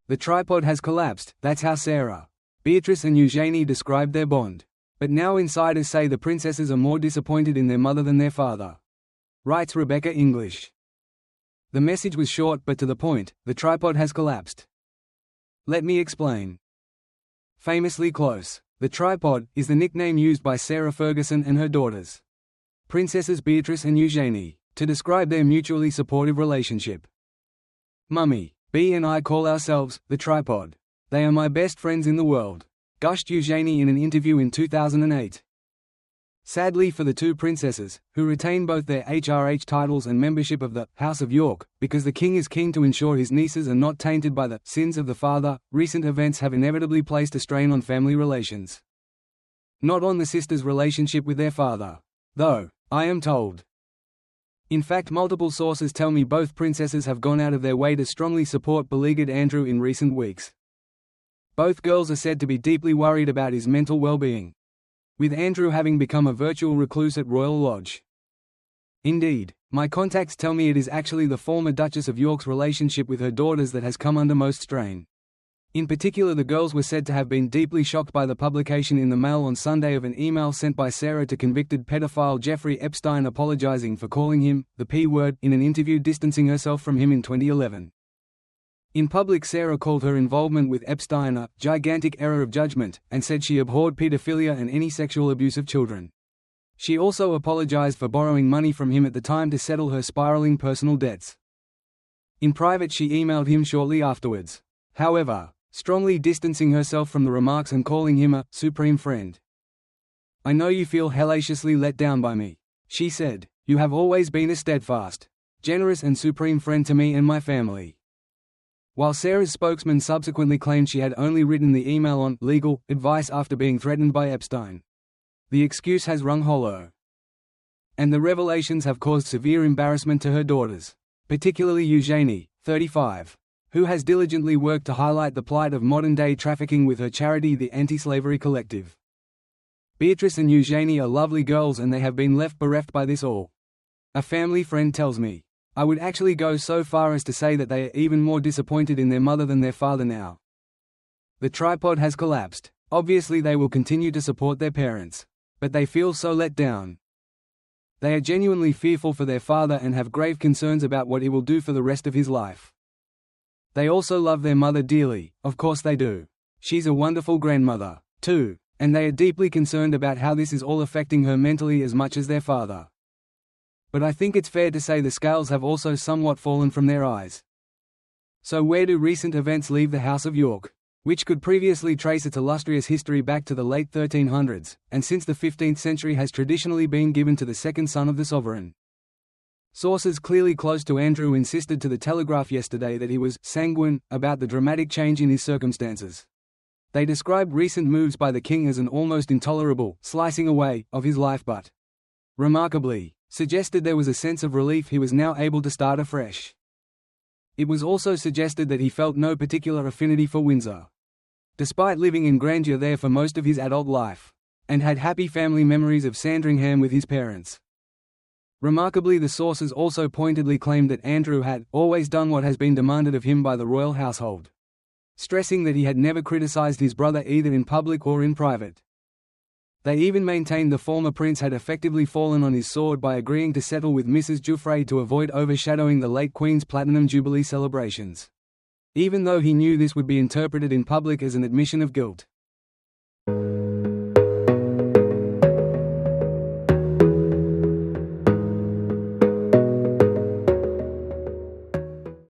The tripod has collapsed. That's how Sarah, Beatrice and Eugenie described their bond. But now insiders say the princesses are more disappointed in their mother than their father. Writes Rebecca English. The message was short but to the point: the tripod has collapsed. Let me explain. Famously close. The tripod is the nickname used by Sarah Ferguson and her daughters, Princesses Beatrice and Eugenie, to describe their mutually supportive relationship. Mummy, B and I call ourselves the tripod. They are my best friends in the world, gushed Eugenie in an interview in 2008. Sadly for the two princesses, who retain both their HRH titles and membership of the House of York, because the king is keen to ensure his nieces are not tainted by the sins of the father, recent events have inevitably placed a strain on family relations. Not on the sisters' relationship with their father, though, I am told. In fact, multiple sources tell me both princesses have gone out of their way to strongly support beleaguered Andrew in recent weeks. Both girls are said to be deeply worried about his mental well-being, with Andrew having become a virtual recluse at Royal Lodge. Indeed, my contacts tell me it is actually the former Duchess of York's relationship with her daughters that has come under most strain. In particular, the girls were said to have been deeply shocked by the publication in the Mail on Sunday of an email sent by Sarah to convicted pedophile Jeffrey Epstein apologizing for calling him the P word in an interview, distancing herself from him in 2011. In public, Sarah called her involvement with Epstein a gigantic error of judgment, and said she abhorred pedophilia and any sexual abuse of children. She also apologized for borrowing money from him at the time to settle her spiraling personal debts. In private, she emailed him shortly afterwards, however, strongly distancing herself from the remarks and calling him a supreme friend. "I know you feel hellaciously let down by me," she said. "You have always been a steadfast, generous and supreme friend to me and my family." While Sarah's spokesman subsequently claimed she had only written the email on legal advice after being threatened by Epstein. The excuse has rung hollow. And the revelations have caused severe embarrassment to her daughters, particularly Eugenie, 35, who has diligently worked to highlight the plight of modern-day trafficking with her charity, the Anti-Slavery Collective. Beatrice and Eugenie are lovely girls and they have been left bereft by this all. A family friend tells me, I would actually go so far as to say that they are even more disappointed in their mother than their father now. The tripod has collapsed. Obviously they will continue to support their parents, but they feel so let down. They are genuinely fearful for their father and have grave concerns about what he will do for the rest of his life. They also love their mother dearly, of course they do. She's a wonderful grandmother, too, and they are deeply concerned about how this is all affecting her mentally as much as their father. But I think it's fair to say the scales have also somewhat fallen from their eyes. So where do recent events leave the House of York, which could previously trace its illustrious history back to the late 1300s, and since the 15th century has traditionally been given to the second son of the sovereign? Sources clearly close to Andrew insisted to the Telegraph yesterday that he was sanguine about the dramatic change in his circumstances. They described recent moves by the king as an almost intolerable slicing away of his life, but, remarkably, suggested there was a sense of relief he was now able to start afresh. It was also suggested that he felt no particular affinity for Windsor, despite living in grandeur there for most of his adult life, and had happy family memories of Sandringham with his parents. Remarkably, the sources also pointedly claimed that Andrew had always done what has been demanded of him by the royal household, stressing that he had never criticized his brother either in public or in private. They even maintained the former prince had effectively fallen on his sword by agreeing to settle with Mrs. Giuffre to avoid overshadowing the late Queen's Platinum Jubilee celebrations, even though he knew this would be interpreted in public as an admission of guilt.